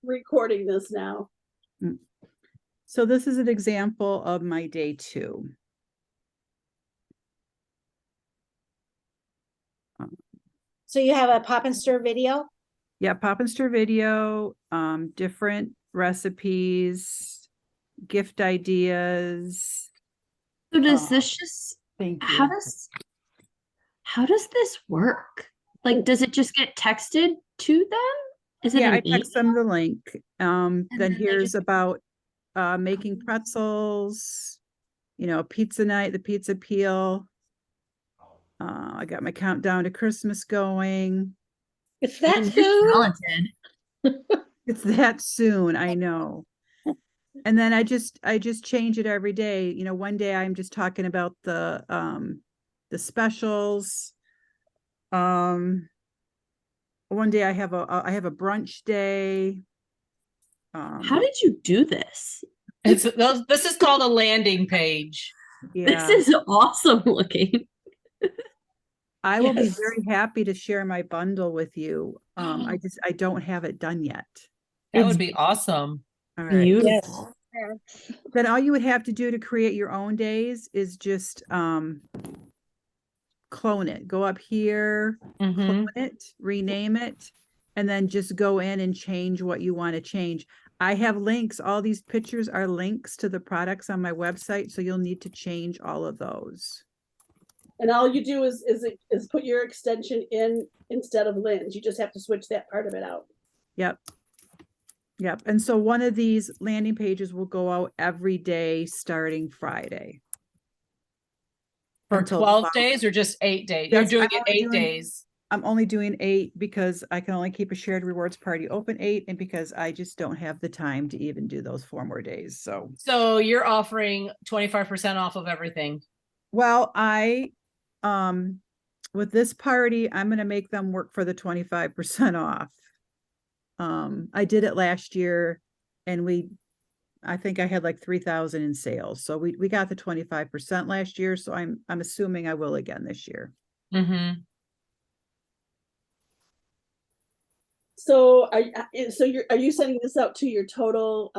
Recording this now. So this is an example of my day 2. So you have a pop and stir video? Yeah, pop and stir video, different recipes, gift ideas. So does this just Thank how you. does this work? Like, does it just get texted to them? Is it Yeah, I an text them the link. then Then they here's just- about making pretzels, pizza night, the pizza peel. I got my countdown to Christmas going. It's that Man, you're soon? talented. It's that soon, I know. And then I just change it every day. One day I'm just talking about the specials. One day I have a brunch day. How did you do this? This is called a landing page. Yeah, This is awesome looking. I will be Yes. very happy to share my bundle with you. I don't have it done yet. That It's would be awesome. All right. beautiful. Then all you would have to do to create your own days is just clone it. Go up here, clone it, rename it, and then just go in and change what you want to change. I have links. All these pictures are links to the products on my website, so you'll need to change all of those. And all you do is put your extension in instead of Lynn's. You just have to switch that part of it out. Yep. Yep. And so one of these landing pages will go out every day starting Friday. For Until 12 the- days or just 8 days? You're Yes, doing I'm it only 8 doing- days. I'm only doing 8 because I can only keep a shared rewards party open 8, and because I just don't have the time to even do those 4 more days. So you're offering 25% off of everything. Well, with this party, I'm going to make them work for the 25% off. I did it last year, and I think I had like 3,000 in sales. So we got the 25% last year. So I'm assuming I will again this year. Mm-hmm. So are you sending this out to your total?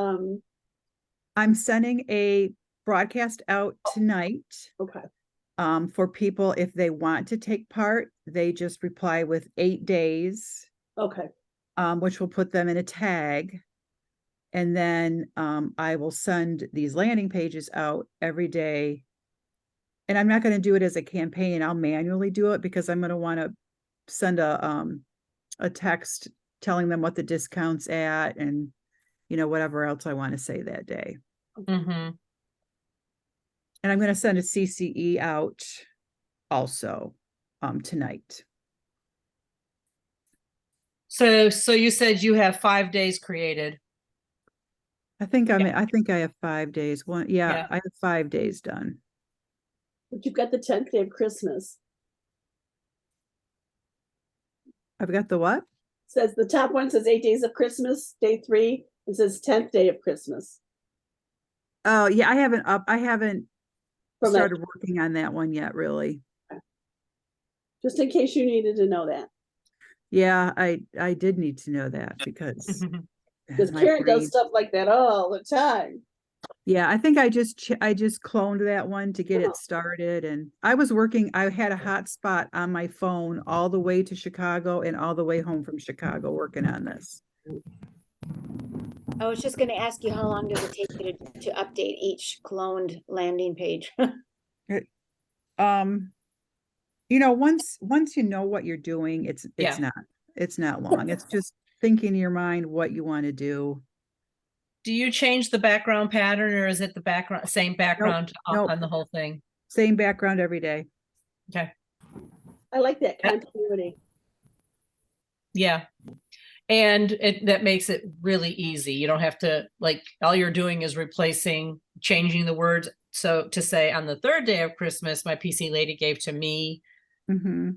I'm sending a broadcast out tonight. Okay. For people, if they want to take part, they just reply with 8 days. Okay. Which will put them in a tag. And then I will send these landing pages out every day. And I'm not going to do it as a campaign. I'll manually do it because I'm going to want to send a text telling them what the discount's at and, whatever else I want to say that day. Mm-hmm. And I'm going to send a CCE out also tonight. So you said you have 5 days created. I think I have 5 days. Yeah. I have 5 days done. But you've got the 10th day of Christmas. I've got the what? Says the top one says 8 days of Christmas, day 3. It says 10th day of Christmas. Oh yeah, I haven't From that- started working on that one yet, really. Just in case you needed to know that. Yeah, I did need to know that because Because my Karen brain- does stuff like that all the time. Yeah, I think I just cloned that one to get Oh. it started, and I had a hotspot on my phone all the way to Chicago and all the way home from Chicago working on this. I was just going to ask you, how long does it take you to update each cloned landing page? Once you know what you're doing, it's not long. It's just thinking in your mind what you want to do. Do you change the background pattern, or is it the same background Nope. on the whole thing? Same background every day. Okay. I like that continuity. Yeah. And that makes it really easy. You don't have to, all you're doing is changing the words. So to say, on the 3rd day of Christmas, my PC lady gave to me. Mm-hmm.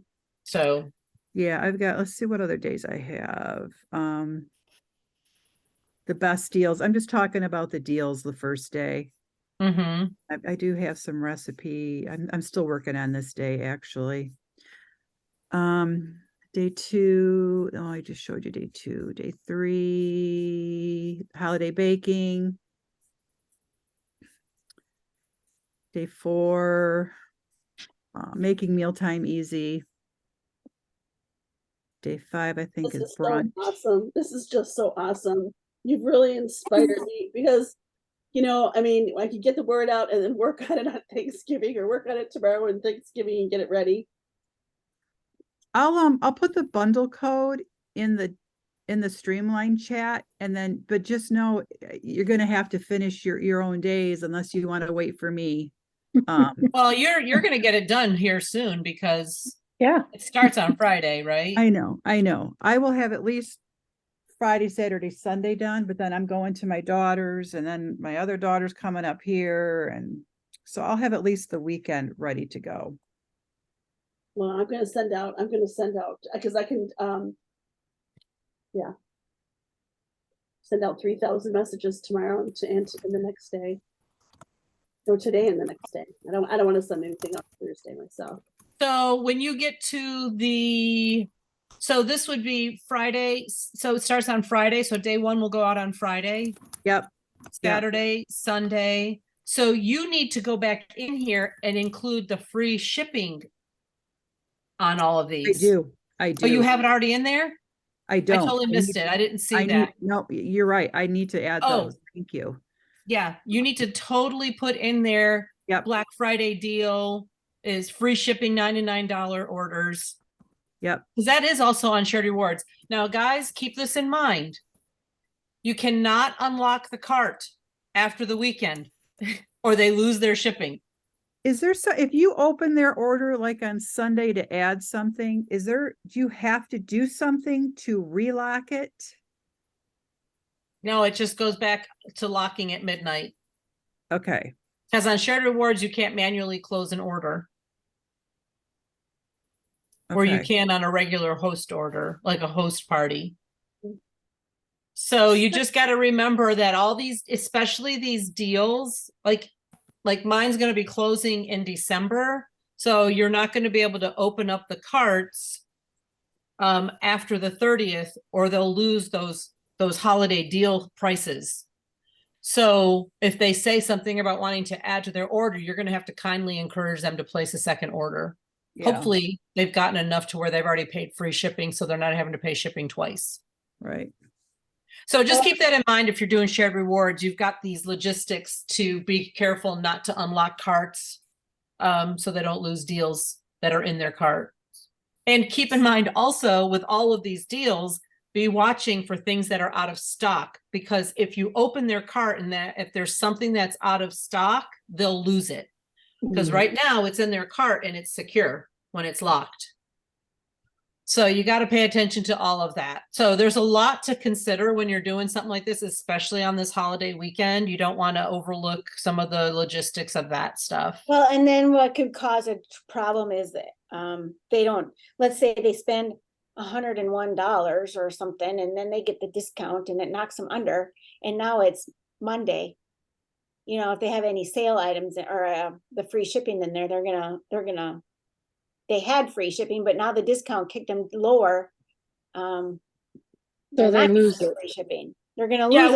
So yeah, let's see what other days I have. The best deals. I'm just talking about the deals the first day. mm-hmm. I do have some recipe. I'm still working on this day, actually. Day 2, oh, I just showed you day 2. Day 3, holiday baking. Day 4, making mealtime easy. Day 5, I think, This is is so brunch. awesome. This is just so awesome. You've really inspired me because, I mean, I could get the word out and then work on it on Thanksgiving or work on it tomorrow and Thanksgiving and get it ready. I'll put the bundle code in the streamline chat, and then, but just know you're gonna have to finish your own days unless you want to wait for me. Well, you're gonna get it done here soon because Yeah. it starts on Friday, right? I know. I will have at least Friday, Saturday, Sunday done, but then I'm going to my daughter's, and then my other daughter's coming up here, and so I'll have at least the weekend ready to go. Well, I'm gonna send out because I can send out 3,000 messages tomorrow and the next day. Or today and the next day. I don't want to send anything up Thursday myself. So when you get to so this would be Friday. So it starts on Friday. So day 1 will go out on Friday, Yep, Saturday, Sunday. So you need to go back in here and include the free shipping on all of I these. do. I do. Oh, you have it already in there? I don't. I totally missed it. I didn't see that. No, you're right. I need to add Oh. those. Thank you. Yeah, you need to totally put in there. Yep. Black Friday deal is free shipping, $99 orders. Yep. Because that is also on shared rewards. Now, guys, keep this in mind. You cannot unlock the cart after the weekend or they lose their shipping. Is there if you open their order like on Sunday to add something, do you have to do something to relock it? No, it just goes back to locking at midnight. Okay. Because on shared rewards, you can't manually close an order. Or you Okay. can on a regular host order, like a host party. So you just got to remember that all these, especially these deals, like mine's going to be closing in December. So you're not going to be able to open up the carts after the 30th, or they'll lose those holiday deal prices. So if they say something about wanting to add to their order, you're going to have to kindly encourage them to place a second order. Yeah. Hopefully they've gotten enough to where they've already paid free shipping, so they're not having to pay shipping twice. Right. So just keep that in mind. If you're doing shared rewards, you've got these logistics to be careful not to unlock carts so they don't lose deals that are in their cart. And keep in mind also, with all of these deals, be watching for things that are out of stock, because if you open their cart and if there's something that's out of stock, they'll lose it. Because right now it's in their cart and it's secure when it's locked. So you got to pay attention to all of that. So there's a lot to consider when you're doing something like this, especially on this holiday weekend. You don't want to overlook some of the logistics of that stuff. Well, and then what could cause a problem is that they don't, let's say they spend $101 or something, and then they get the discount and it knocks them under, and now it's Monday. If they have any sale items or the free shipping in there, they had free shipping, but now the discount kicked them lower. So they lose it. Free shipping. They're gonna lose. Yeah,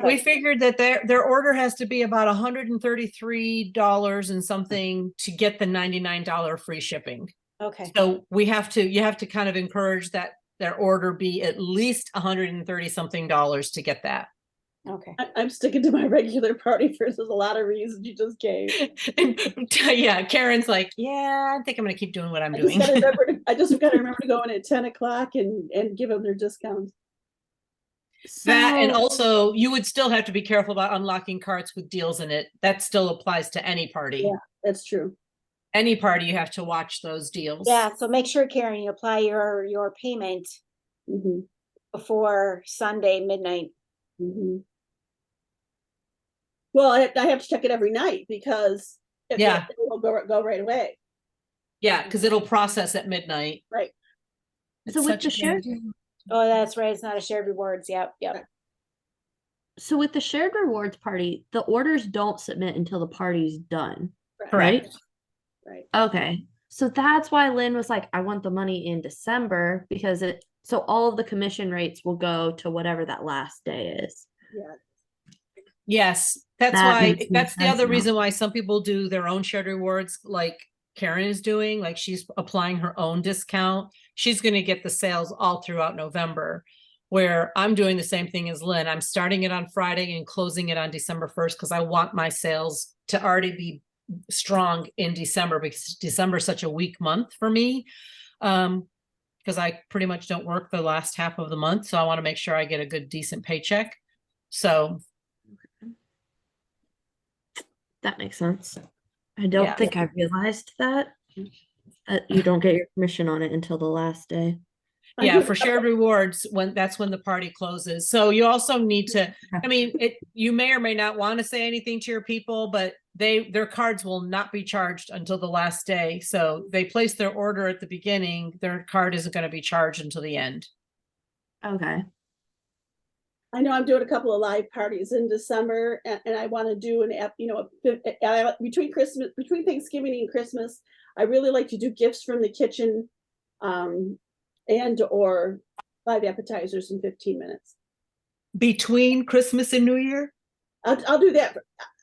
we figured that their order has to be about $133 and something to get the $99 free shipping. Okay. So you have to kind of encourage that their order be at least $130 something to get that. Okay. I'm sticking to my regular party for a lot of reasons you just gave. Yeah, Karen's like, yeah, I think I'm gonna keep doing what I'm I doing. just gotta remember to go in at 10 o'clock and give them their discounts. That, and also you would still have to be careful about unlocking carts with deals in it. That still applies to any party. Yeah, that's true. Any party, you have to watch those deals. Yeah, so make sure, Karen, you apply your payment before Sunday midnight. Well, I have to check it every night because it will go right away. Yeah, because it'll process at midnight. Right. So with the shared, Oh, that's right. It's not a shared rewards. Yep. so with the shared rewards party, the orders don't submit until the party's done. Correct. Right. Okay. So that's why Lynn was like, I want the money in December because so all of the commission rates will go to whatever that last day is. Yeah. Yes, that's That why, makes more that's the sense other now. reason why some people do their own shared rewards, like Karen is doing, like she's applying her own discount. She's going to get the sales all throughout November, where I'm doing the same thing as Lynn. I'm starting it on Friday and closing it on December 1st because I want my sales to already be strong in December, because December is such a weak month for me. Because I pretty much don't work the last half of the month. So I want to make sure I get a good, decent paycheck. So That makes sense. I don't Yeah. think I realized that you don't get your commission on it until the last day. I yeah, do- for shared rewards, that's when the party closes. So you also need to, I mean, you may or may not want to say anything to your people, but their cards will not be charged until the last day. So they place their order at the beginning, their card isn't going to be charged until the end. Okay. I know I'm doing a couple of live parties in December, and I want to do an app, between Thanksgiving and Christmas, I really like to do gifts from the kitchen, and or 5 appetizers in 15 minutes. Between Christmas and New Year? I'll do that.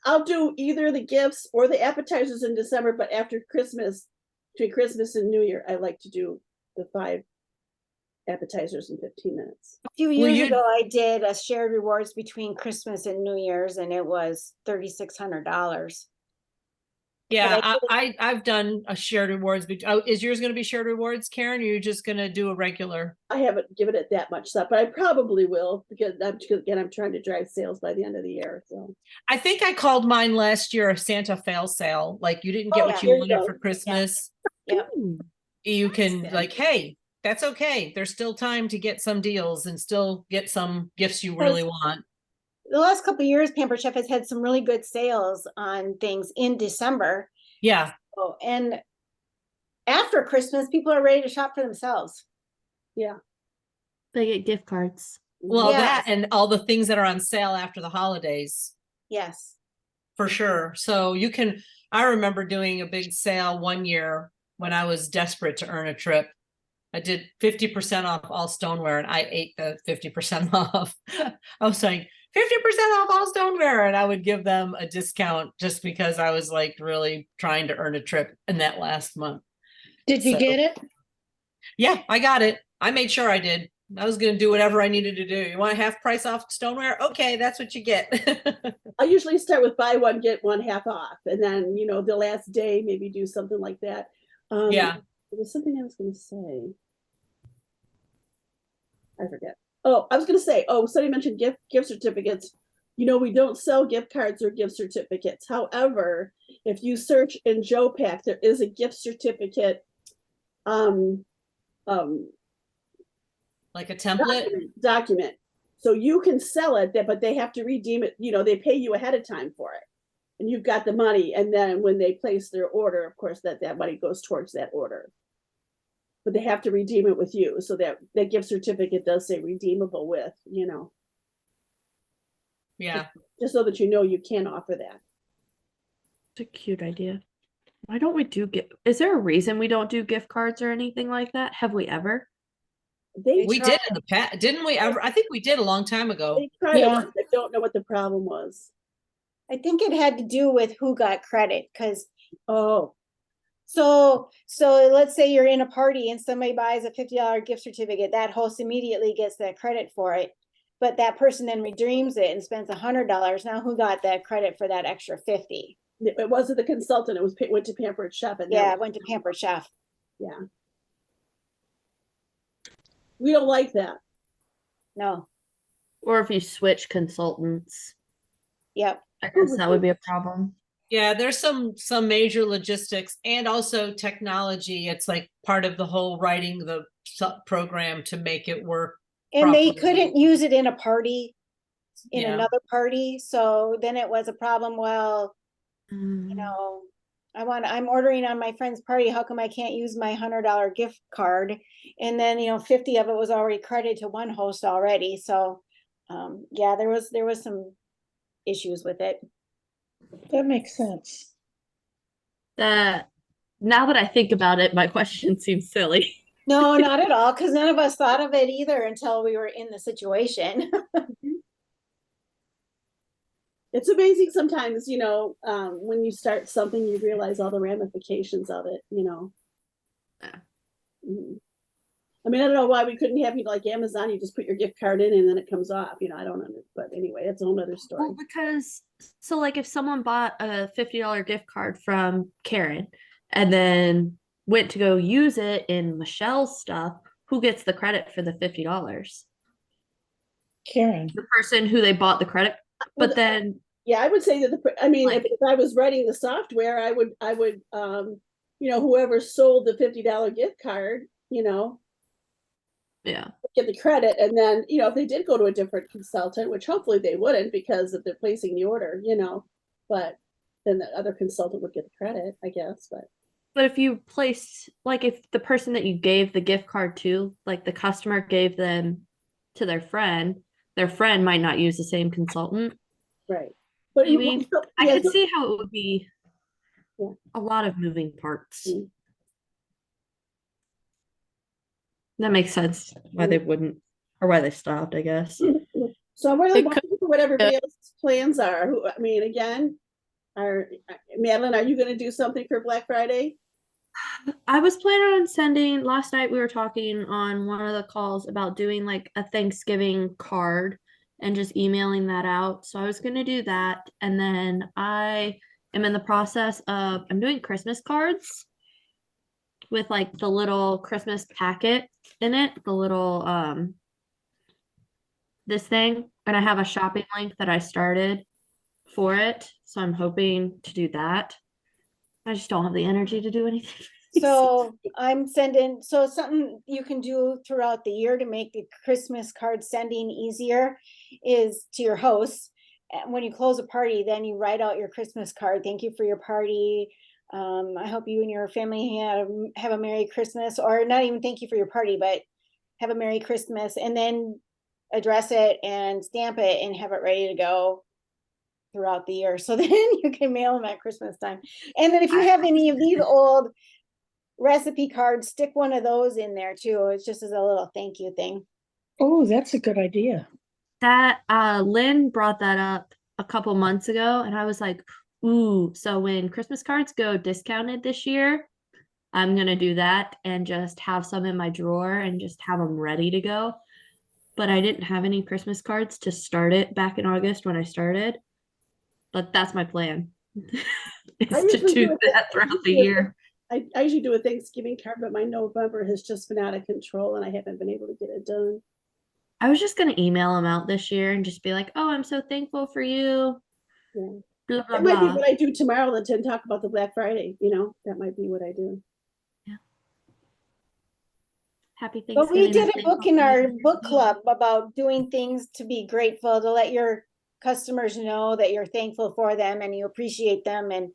I'll do either the gifts or the appetizers in December, but after Christmas, between Christmas and New Year, I like to do the 5 appetizers in 15 minutes. A few Will years you- ago, I did a shared rewards between Christmas and New Year's, and it was $3,600. Yeah, But I've done a shared rewards. Is yours going to be shared rewards, Karen? Or you're just going to do a regular? I haven't given it that much thought, but I probably will because I'm trying to drive sales by the end of the year. So I think I called mine last year a Santa fail sale. Like you didn't get Oh, what there you you wanted go. for Christmas. Yep. Ooh. You can Nice. like, hey, that's okay. There's still time to get some deals and still get some gifts you really want. The last couple of years, Pampered Chef has had some really good sales on things in December. Yeah. Oh, and after Christmas, people are ready to shop for themselves. They get gift cards. Well, Yes. that and all the things that are on sale after the holidays. Yes. For sure. So I remember doing a big sale one year when I was desperate to earn a trip. I did 50% off all stoneware and I ate the 50% off. I was like, 50% off all stoneware. And I would give them a discount just because I was like really trying to earn a trip in that last month. Did you So- get it? Yeah, I got it. I made sure I did. I was going to do whatever I needed to do. You want a half price off stoneware? Okay, that's what you get. I usually start with buy one, get one half off. And then, the last day, maybe do something like that. Yeah. There was something I was going to say. I forget. Oh, I was going to say, somebody mentioned gift certificates. We don't sell gift cards or gift certificates. However, if you search in Joe Pack, there is a gift certificate Like a template. document. So you can sell it, but they have to redeem it. They pay you ahead of time for it. And you've got the money. And then when they place their order, of course, that money goes towards that order. But they have to redeem it with you. So that gift certificate does say redeemable with, Yeah. just so that you can offer that. It's a cute idea. Why don't we do is there a reason we don't do gift cards or anything like that? Have we ever? We did in the past, didn't we ever? I think we did a long time ago. They tried Yeah. it. I don't know what the problem was. I think it had to do with who got credit because Oh, so let's say you're in a party and somebody buys a $50 gift certificate, that host immediately gets that credit for it. But that person then redeems it and spends $100. Now who got that credit for that extra 50? it wasn't the consultant. It went to Pampered Chef. And Yeah, it went to Pampered Chef. yeah. We don't like that. No. Or if you switch consultants, Yep. I guess that would be a problem. Yeah, there's some major logistics and also technology. It's like part of the whole writing the program to make it work. And they properly. couldn't use it in a party, in Yeah. another party. So then it was a problem. Well, Mm. I'm ordering on my friend's party. How come I can't use my $100 gift card? And then, 50 of it was already credited to one host already. So, yeah, there was some issues with it. That makes sense. That Now that I think about it, my question seems silly. No, not at all, because none of us thought of it either until we were in the situation. It's amazing sometimes, when you start something, you realize all the ramifications of it, Yeah. Mhm. I mean, I don't know why we couldn't have, like Amazon, you just put your gift card in and then it comes off, I don't know, but anyway, that's a whole nother story. Well, because so like if someone bought a $50 gift card from Karen and then went to go use it in Michelle's stuff, who gets the credit for the $50? Karen. The person who they bought the credit, Well, but then Yeah, I would say that Like- if I was writing the software, I would, whoever sold the $50 gift card, yeah. get the credit. And then, if they did go to a different consultant, which hopefully they wouldn't because if they're placing the order, but then the other consultant would get the credit, I guess, but. But if you placed like if the person that you gave the gift card to, like the customer gave them to their friend might not use the same consultant. Right. But Maybe. I yeah, could see how it would be Yeah. a lot of moving parts. Mm. That makes sense why they wouldn't or why they stopped, I guess. So I'm really It could- wondering what everybody else's plans are. Again, Madeline, are you gonna do something for Black Friday? I was planning on sending last night we were talking on one of the calls about doing like a Thanksgiving card and just emailing that out. So I was gonna do that. And then I am in the process of I'm doing Christmas cards with like the little Christmas packet in it, the little this thing. And I have a shopping link that I started for it. So I'm hoping to do that. I just don't have the energy to do anything. So I'm sending, so something you can do throughout the year to make the Christmas card sending easier is to your hosts. And when you close a party, then you write out your Christmas card. Thank you for your party. I hope you and your family have a Merry Christmas, or not even thank you for your party, but have a Merry Christmas, and then address it and stamp it and have it ready to go throughout the year. So then you can mail them at Christmas time. And then if you have any of these old recipe cards, stick one of those in there too. It's just as a little thank you thing. Oh, that's a good idea. That Lynn brought that up a couple months ago, and I was like, ooh, so when Christmas cards go discounted this year, I'm gonna do that and just have some in my drawer and just have them ready to go. But I didn't have any Christmas cards to start it back in August when I started. But that's my plan. Is to usually do do it- that throughout the usually- year. I usually do a Thanksgiving card, but my November has just been out of control and I haven't been able to get it done. I was just gonna email them out this year and just be like, oh, I'm so thankful for you. Yeah. Blah blah That might be blah. what I do tomorrow then to talk about the Black Friday, that might be what I do. Happy But Thanksgiving. we did a thankful book in for our you. book club about doing things to be grateful, to let your customers know that you're thankful for them and you appreciate them. And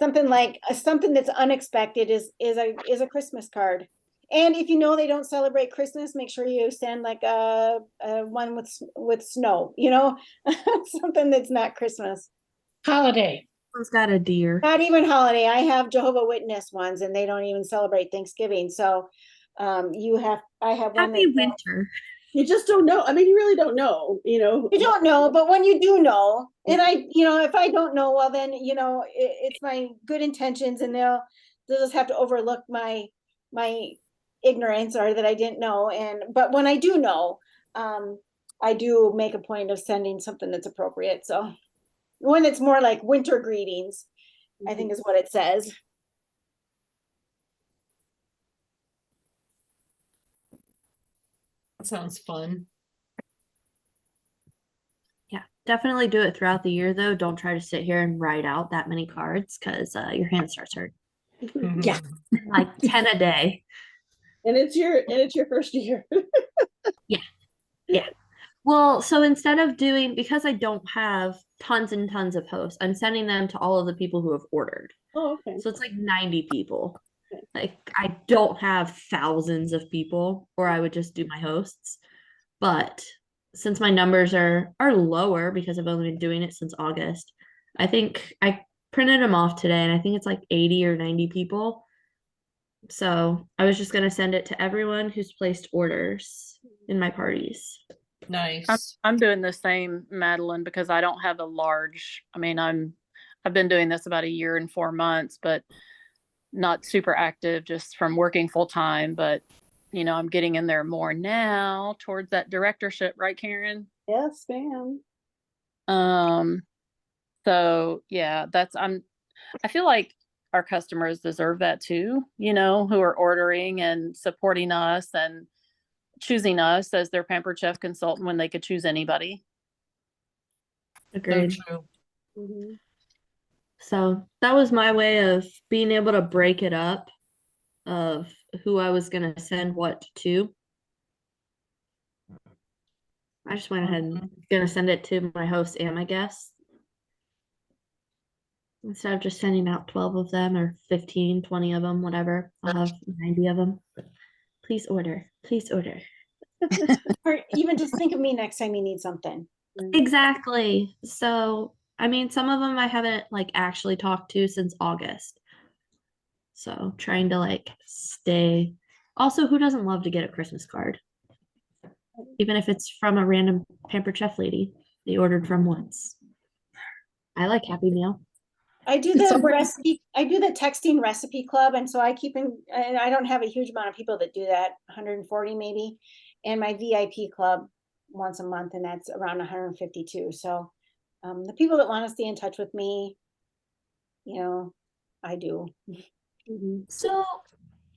something like something that's unexpected is a Christmas card. And if you know they don't celebrate Christmas, make sure you send like a one with snow, something that's not Christmas. Holiday. Someone's got a deer. Not even holiday. I have Jehovah Witness ones and they don't even celebrate Thanksgiving. So I have one Happy that winter. You just don't know. You really don't know, you don't know, but when you do know, and if I don't know, well then, it's my good intentions and they'll just have to overlook my ignorance or that I didn't know. But when I do know, I do make a point of sending something that's appropriate. So one that's more like winter greetings, I think is what it says. That sounds fun. Yeah, definitely do it throughout the year though. Don't try to sit here and write out that many cards because your hand starts hurting. Yeah. Like 10 a day. And it's your first year. Yeah. Well, so instead of doing, because I don't have tons and tons of hosts, I'm sending them to all of the people who have ordered. Oh, okay. So it's like 90 people. Okay. Like I don't have thousands of people, or I would just do my hosts. But since my numbers are lower because I've only been doing it since August, I think I printed them off today, and I think it's like 80 or 90 people. So I was just gonna send it to everyone who's placed orders in my parties. Nice. I'm doing the same, Madeline, because I don't have a large, I mean, I've been doing this about a year and 4 months, but not super active just from working full time. But, I'm getting in there more now towards that directorship, right, Karen? Yes, ma'am. So yeah, I feel like our customers deserve that too, who are ordering and supporting us and choosing us as their Pampered Chef consultant when they could choose anybody. So Agreed. true. Mhm. So that was my way of being able to break it up of who I was gonna send what to. I just went ahead and gonna send it to my host and my guests. Instead of just sending out 12 of them or 15, 20 of them, whatever. I'll have 90 of them. Please order. Please order. Or even just think of me next time you need something. Exactly. So, I mean, some of them I haven't like actually talked to since August. So, trying to like stay. Also, who doesn't love to get a Christmas card? Even if it's from a random Pampered Chef lady they ordered from once. I like Happy Meal. I do the recipe, I do the texting recipe club, and so and I don't have a huge amount of people that do that, 140 maybe. And my VIP club once a month, and that's around 152. So the people that want to stay in touch with me, I do. Mhm. So,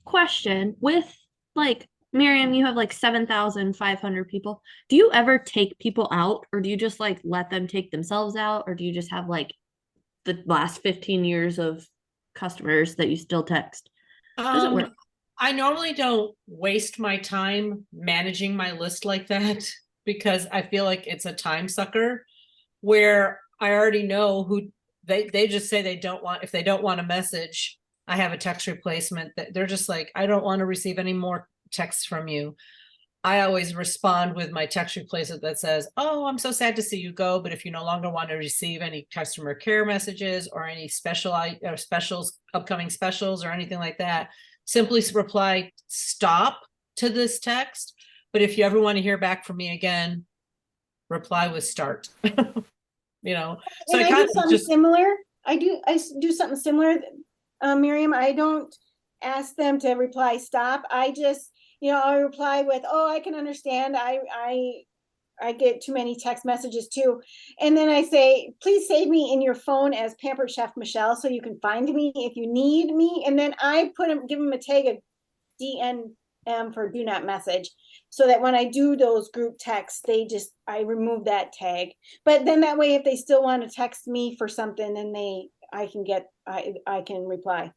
question with like Miriam, you have like 7,500 people. Do you ever take people out, or do you just like let them take themselves out, or do you just have like the last 15 years of customers that you still text? Does it work? I normally don't waste my time managing my list like that because I feel like it's a time sucker where I already know who they just say if they don't want a message, I have a text replacement that they're just like, I don't want to receive any more texts from you. I always respond with my text replacement that says, oh, I'm so sad to see you go, but if you no longer want to receive any customer care messages or any specials, upcoming specials or anything like that, simply reply stop to this text. But if you ever want to hear back from me again, reply with start. So And I kind do of something similar. I do something similar, Miriam. I don't ask them to reply stop. I just, I reply with, oh, I can understand. I get too many text messages too. And then I say, please save me in your phone as Pampered Chef Michelle so you can find me if you need me. And then I give them a tag of DNM for do not message, so that when I do those group texts, I remove that tag. But then that way, if they still want to text me for something, then I can reply.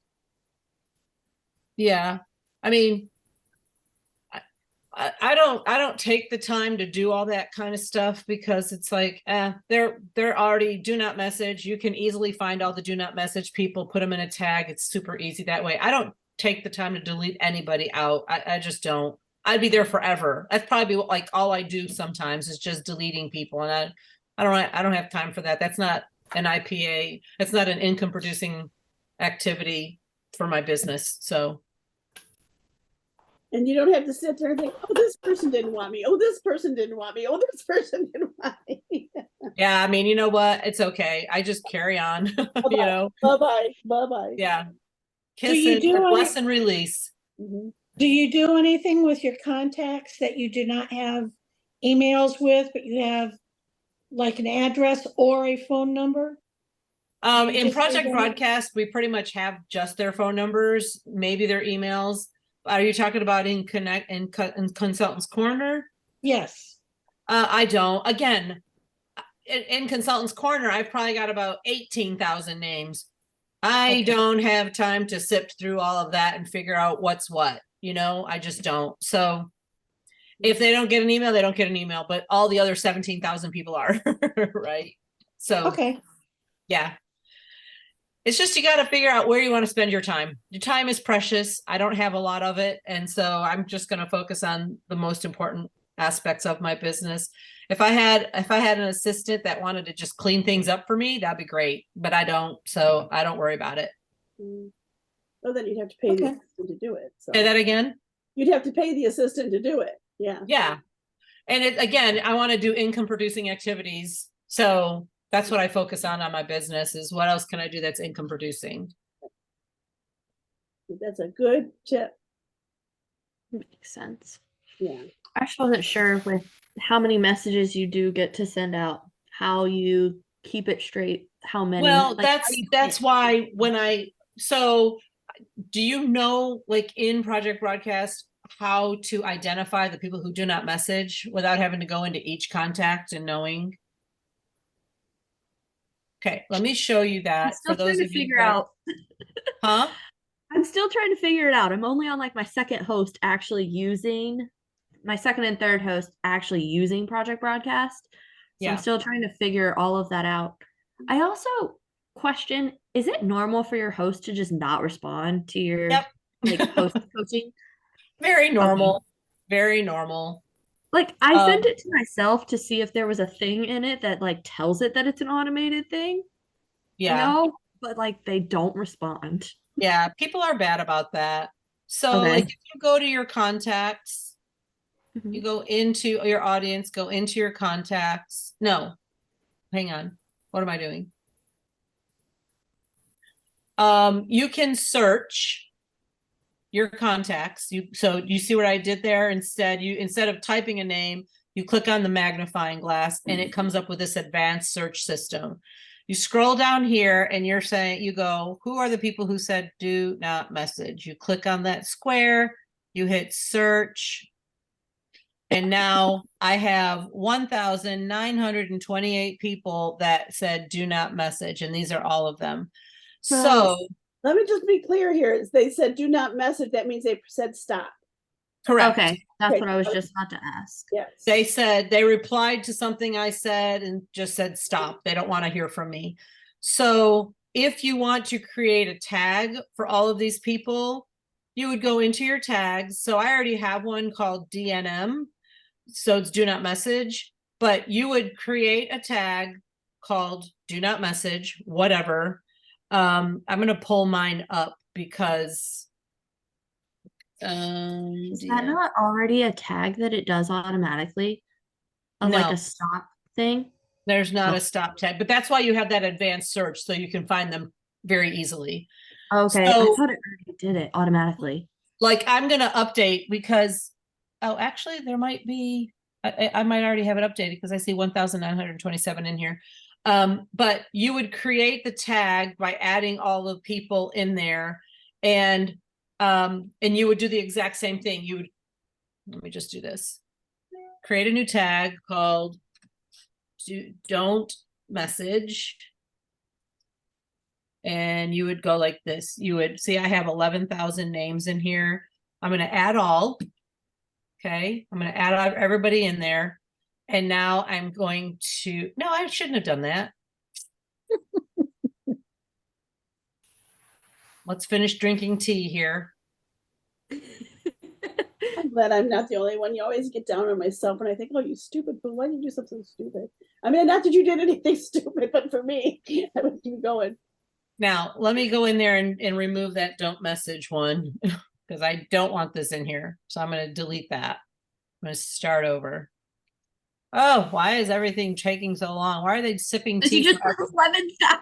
Yeah. I mean, I don't take the time to do all that kind of stuff because it's like, they're already do not message. You can easily find all the do not message people, put them in a tag. It's super easy that way. I don't take the time to delete anybody out. I just don't. I'd be there forever. That's probably like all I do sometimes is just deleting people. And I don't have time for that. That's not an IPA. It's not an income producing activity for my business. So And you don't have to sit there and think, oh, this person didn't want me. Oh, this person didn't want me. Oh, this person didn't want me. yeah, I mean, you know what? It's okay. I just carry on, Bye-bye. Bye-bye. Yeah. Do Kiss you it, do bless any- and release. Mhm. Do you do anything with your contacts that you do not have emails with, but you have like an address or a phone number? You In just Project leave them- Broadcast, we pretty much have just their phone numbers, maybe their emails. Are you talking about in Consultants Corner? Yes. I don't. Again, in Consultants Corner, I've probably got about 18,000 names. I Okay. don't have time to sift through all of that and figure out what's what, I just don't. So if they don't get an email, they don't get an email, but all the other 17,000 people are, right? So, Okay. yeah. It's just you got to figure out where you want to spend your time. Your time is precious. I don't have a lot of it. And so I'm just going to focus on the most important aspects of my business. If I had an assistant that wanted to just clean things up for me, that'd be great. But I don't, so I don't worry about it. Mm. Well, then you'd have to pay the Okay. assistant to do it, so. Say that again? You'd have to pay the assistant to do it, yeah. Yeah. And it, again, I want to do income producing activities. So that's what I focus on my business is what else can I do that's income producing? That's a good tip, Makes sense. yeah. I just wasn't sure with how many messages you do get to send out, how you keep it straight, how many. Well, like, how you that's pick. why so do you know, like in Project Broadcast, how to identify the people who do not message without having to go into each contact and knowing? Okay, let me show you I'm that still for those trying to of you figure that, out. huh? I'm still trying to figure it out. I'm only on like my second host actually using my second and third host actually using Project Broadcast. So I'm Yeah. still trying to figure all of that out. I also question, is it normal for your host to just not respond to your Yep. like host coaching? Very normal. Very normal. Like I sent Um, it to myself to see if there was a thing in it that like tells it that it's an automated thing. yeah. No, but like they don't respond. Yeah, people are bad about that. So Okay. like if you go to your contacts, Mhm. you go into your audience, go into your contacts. No, hang on. What am I doing? You can search your contacts. So you see what I did there? Instead of typing a name, you click on the magnifying glass and it comes up with this advanced search system. You scroll down here and you go, who are the people who said do not message? You click on that square, you hit search. And now I have 1,928 people that said do not message. And these are all of them. So Let me just be clear here. They said do not message. That means they said stop. correct. Okay, that's Okay, what I was just about to ask. Yes. They replied to something I said and just said stop. They don't want to hear from me. So if you want to create a tag for all of these people, you would go into your tags. So I already have one called DNM. So it's do not message, but you would create a tag called do not message, whatever. I'm going to pull mine up because Is that not already a tag that it does automatically? Of like No. a stop thing? There's not Oh. a stop tag, but that's why you have that advanced search so you can find them very easily. Okay, I So, thought it already did it automatically. like, I'm going to update because, oh, actually, there might be, I might already have it updated because I see 1,927 in here. But you would create the tag by adding all the people in there, and you would do the exact same thing. You would, let me just do this. Create a new tag called don't message. And you would go like this. You would see I have 11,000 names in here. I'm going to add all. Okay. I'm going to add everybody in there. And now I'm going to, no, I shouldn't have done that. Let's finish drinking tea here. I'm glad I'm not the only one. You always get down on myself and I think, oh, you stupid, but why did you do something stupid? I mean, not that you did anything stupid, but for me, I would keep going. Now, let me go in there and remove that don't message one because I don't want this in here. So I'm going to delete that. I'm going to start over. Oh, why is everything taking so long? Why are they sipping Did tea? you just put 11,000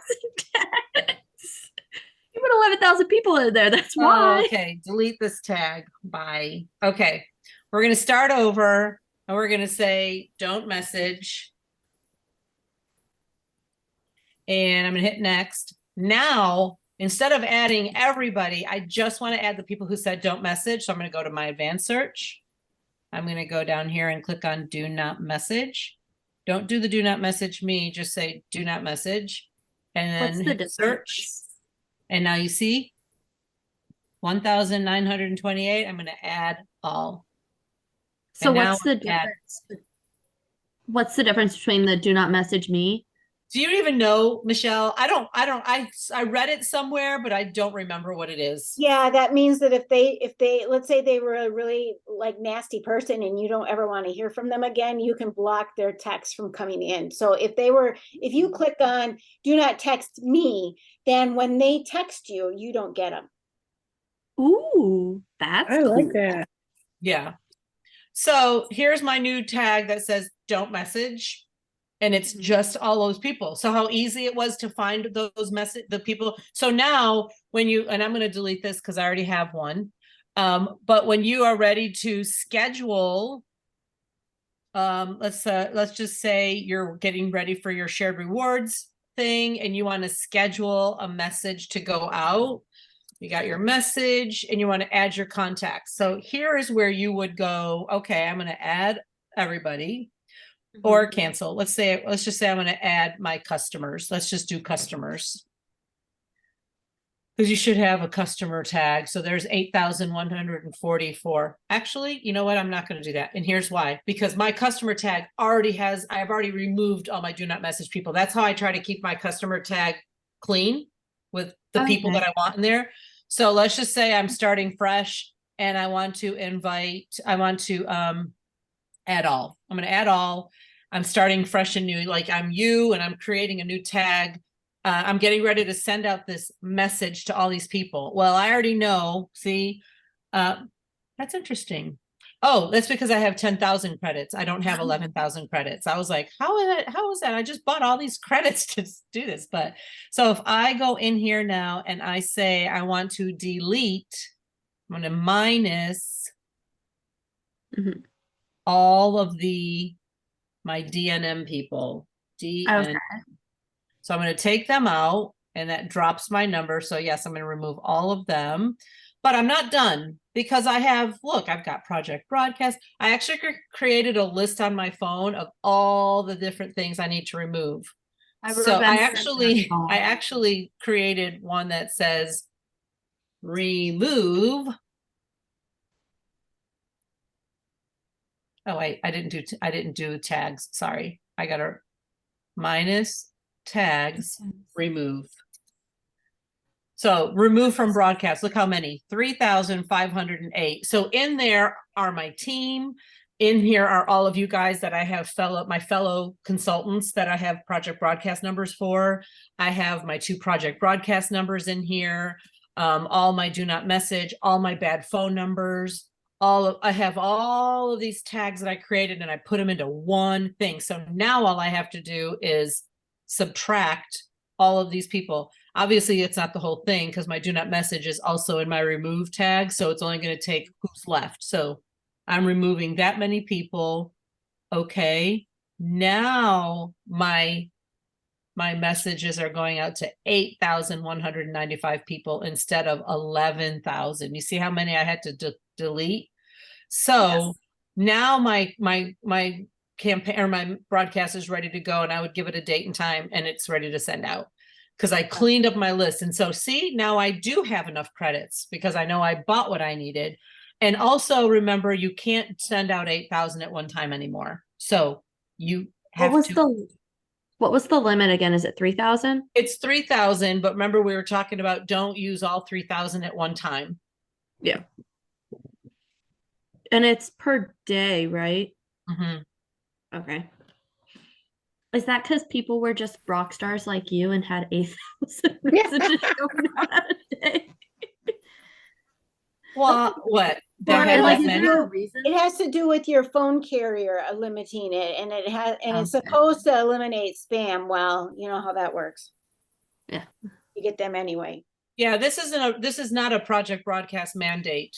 tags? You put 11,000 people in there. That's why. Okay, delete this tag. Bye. Okay, we're going to start over and we're going to say don't message. And I'm going to hit next. Now, instead of adding everybody, I just want to add the people who said don't message. So I'm going to go to my advanced search. I'm going to go down here and click on do not message. Don't do the do not message me, just say do not message and then What's the hit difference? search. And now you see 1,928. I'm going to add all. So And now what's the add- difference? What's the difference between the do not message me Do you even know, Michelle? I read it somewhere, but I don't remember what it is. Yeah, that means that if they, let's say they were a really like nasty person and you don't ever want to hear from them again, you can block their text from coming in. So if you click on do not text me, then when they text you, you don't get them. Ooh, that's I like cool. that. Yeah. So here's my new tag that says don't message. And it's just all those people. So how easy it was to find the people. So now and I'm going to delete this because I already have one. But when you are ready to schedule, let's just say you're getting ready for your shared rewards thing and you want to schedule a message to go out. You got your message and you want to add your contacts. So here is where you would go, okay, I'm going to add everybody. Or cancel. Let's just say I'm going to add my customers. Let's just do customers. Because you should have a customer tag. So there's 8,144. Actually, you know what? I'm not going to do that. And here's why. Because my customer tag I've already removed all my do not message people. That's how I try to keep my customer tag clean with the people that I want in there. So let's just say I'm starting fresh and I want to add all. I'm going to add all. I'm starting fresh and new, like I'm you, and I'm creating a new tag. I'm getting ready to send out this message to all these people. Well, I already know, see, that's interesting. Oh, that's because I have 10,000 credits. I don't have 11,000 credits. I was like, how is that? I just bought all these credits to do this. But so if I go in here now and I say, I want to delete, I'm going to minus all of my DNM people. Okay. So I'm going to take them out and that drops my number. So yes, I'm going to remove all of them, but I'm not done because I've got Project Broadcast. I actually created a list on my phone of all the different things I need to remove. So I actually created one that says remove. Oh, I didn't do tags. Sorry. I got a minus tags, remove. So remove from broadcast. Look how many, 3,508. So in there are my team. In here are all of you guys that I have my fellow consultants that I have Project Broadcast numbers for. I have my 2 Project Broadcast numbers in here. All my do not message, all my bad phone numbers. I have all of these tags that I created and I put them into one thing. So now all I have to do is subtract all of these people. Obviously, it's not the whole thing because my do not message is also in my remove tag. So it's only going to take who's left. So I'm removing that many people. Okay. Now my messages are going out to 8,195 people instead of 11,000. You see how many I had to delete? So now my campaign or my broadcast is ready to go and I would give it a date and time and it's ready to send out because I cleaned up my list. And so see, now I do have enough credits because I know I bought what I needed. And also remember, you can't send out 8,000 at one time anymore. So you have what was the limit again? Is it 3,000? It's 3,000, but remember we were talking about don't use all 3,000 at one time. Yeah. And it's per day, right? Okay. Is that because people were just rock stars like you and had 8,000 messages going out a day? Well, what? It has to do with your phone carrier limiting it, and it's supposed to eliminate spam. Well, you know how that works. Yeah, you get them anyway. Yeah, this is not a Project Broadcast mandate.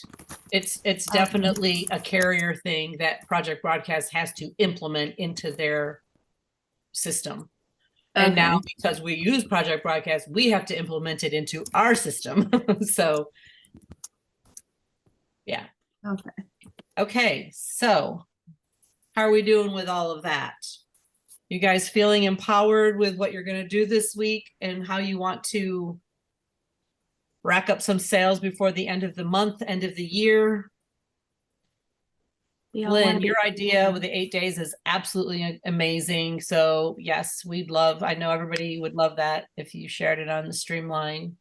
It's definitely a carrier thing that Project Broadcast has to implement into their system. And now because we use Project Broadcast, we have to implement it into our system. So yeah. Okay, so how are we doing with all of that? You guys feeling empowered with what you're going to do this week and how you want to rack up some sales before the end of the month, end of the year? We all want Lynn, to be. your idea with the 8 days is absolutely amazing. So yes, I know everybody would love that if you shared it on the Streamline.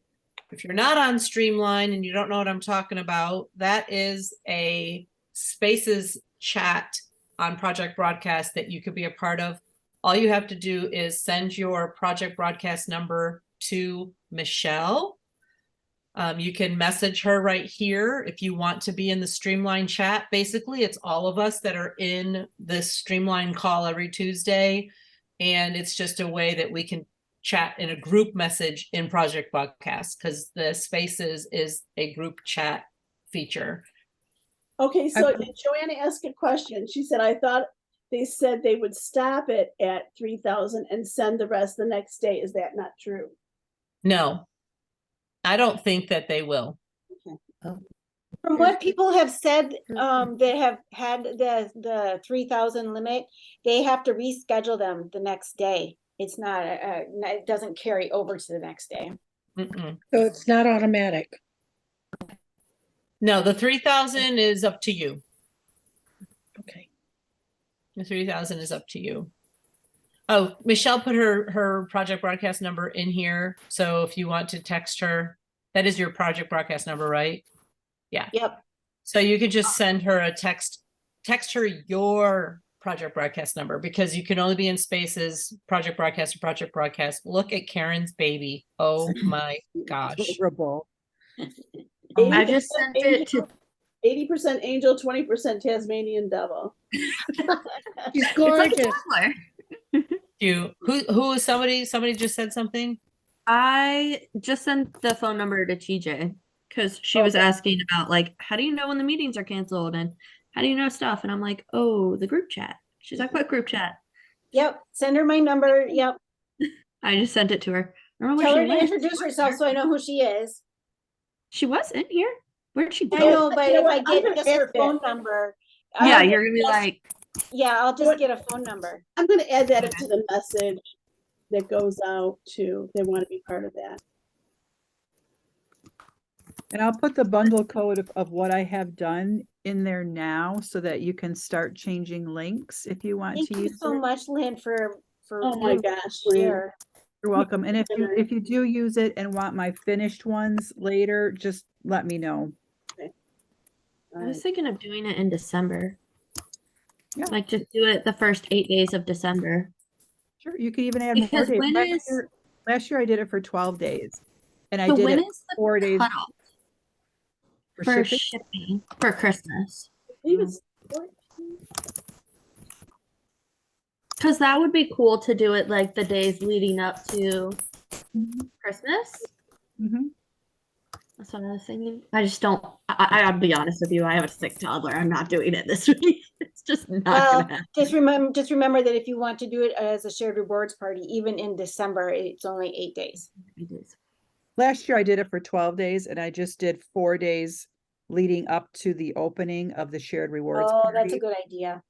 If you're not on Streamline and you don't know what I'm talking about, that is a Spaces chat on Project Broadcast that you could be a part of. All you have to do is send your Project Broadcast number to Michelle. You can message her right here if you want to be in the Streamline chat. Basically, it's all of us that are in this Streamline call every Tuesday. And it's just a way that we can chat in a group message in Project Broadcast because the Spaces is a group chat feature. Okay, so Joanna asked a question. She said, I thought they said they would stop it at 3,000 and send the rest the next day. Is that not true? No, I don't think that they will. From what people have said, that have had the 3,000 limit, they have to reschedule them the next day. It's not, it doesn't carry over to the next day. Mm-mm. So it's not automatic. No, the 3,000 is up to you. Okay. The 3,000 is up to you. Oh, Michelle put her Project Broadcast number in here. So if you want to text her, that is your Project Broadcast number, right? Yeah. Yep. So you could just send her a text her your Project Broadcast number because you can only be in Spaces, Project Broadcast or Project Broadcast. Look at Karen's baby. Oh my gosh. Adorable. I just sent it to 80% angel, 20% Tasmanian devil. She's it's like a gorgeous. toddler. Who is somebody just said something? I just sent the phone number to TJ because she was asking about like, how do you know when the meetings are canceled and how do you know stuff? And I'm like, oh, the group chat. She's like, what group chat? Yep. Send her my number. Yep. I just sent it to her. I don't know Tell where her she to went. introduce herself so I know who she is. She was in here. Where'd she go? I know, but You know if what? I I'm get gonna just add her that. phone number. Yeah, I'll you're gonna be just- like, Yeah, I'll just get a phone number. I'm going to add that into the message that goes out to, they want to be part of that. And I'll put the bundle code of what I have done in there now so that you can start changing links if you want Thank to you use so it. much, Lynn, for Oh my being gosh, Lynn. here. You're welcome. And if you do use it and want my finished ones later, just let me know. I was thinking of doing it in December. Yeah. Like just do it the first 8 days of December. Sure, you could even add more Because days. when is Last year I did it for 12 days. And I so did when it is the 4 days cutoff for for shipping. shipping for Christmas? I believe it's 14. Because that would be cool to do it like the days leading up to Christmas. Mhm. That's what I was thinking. I just don't. I'll be honest with you. I have a sick toddler. I'm not doing it this week. It's just not Well, gonna happen. just remember that if you want to do it as a shared rewards party, even in December, it's only 8 days. Last year I did it for 12 days and I just did 4 days leading up to the opening of the shared rewards Oh, party. that's a good idea.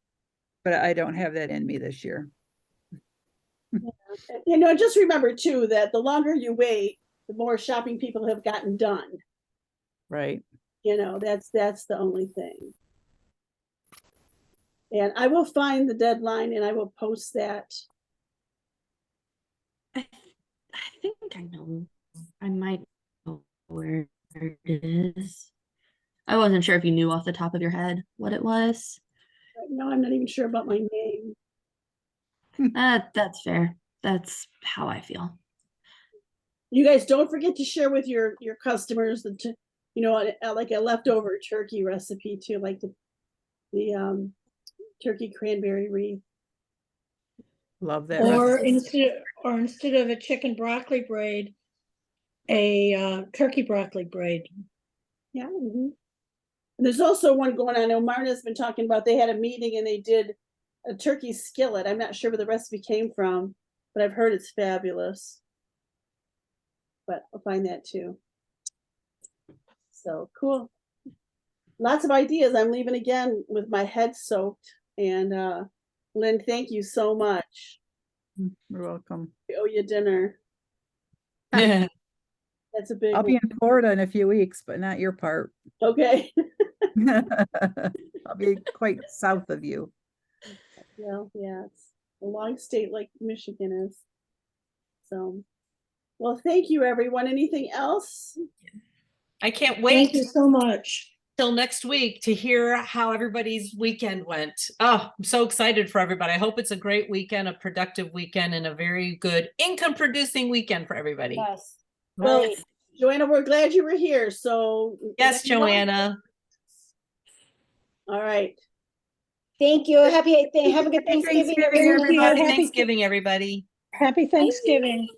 But I don't have that in me this year. You know, just remember too, that the longer you wait, the more shopping people have gotten done. Right. You know, that's the only thing. And I will find the deadline and I will post that. I think I know. I might know where it is. I wasn't sure if you knew off the top of your head what it was. No, I'm not even sure about my name. That's fair. That's how I feel. You guys don't forget to share with your customers you know, like a leftover turkey recipe too, like the turkey cranberry wreath. Love that. Or recipe. instead of a chicken broccoli braid, a turkey broccoli braid. Yeah. And there's also one going on. Omarna's been talking about, they had a meeting and they did a turkey skillet. I'm not sure where the recipe came from, but I've heard it's fabulous. But I'll find that too. So cool. Lots of ideas. I'm leaving again with my head soaked. And Lynn, thank you so much. You're welcome. We owe you dinner. Yeah. That's a big I'll be one. in Florida in a few weeks, but not your part. Okay. I'll be quite south of you. Well, yeah, it's a long state like Michigan is. So, well, thank you, everyone. Anything else? I can't Thank you wait so much. till next week to hear how everybody's weekend went. Oh, I'm so excited for everybody. I hope it's a great weekend, a productive weekend, and a very good income producing weekend for everybody. Yes. Well, Great. Joanna, we're glad you were here. So, Yes, let me know. Joanna. All right. Thank you. Have a good Thanksgiving, Thanksgiving, everyone. Thank you. Happy Happy- Thanksgiving, everybody. Happy Thanksgiving.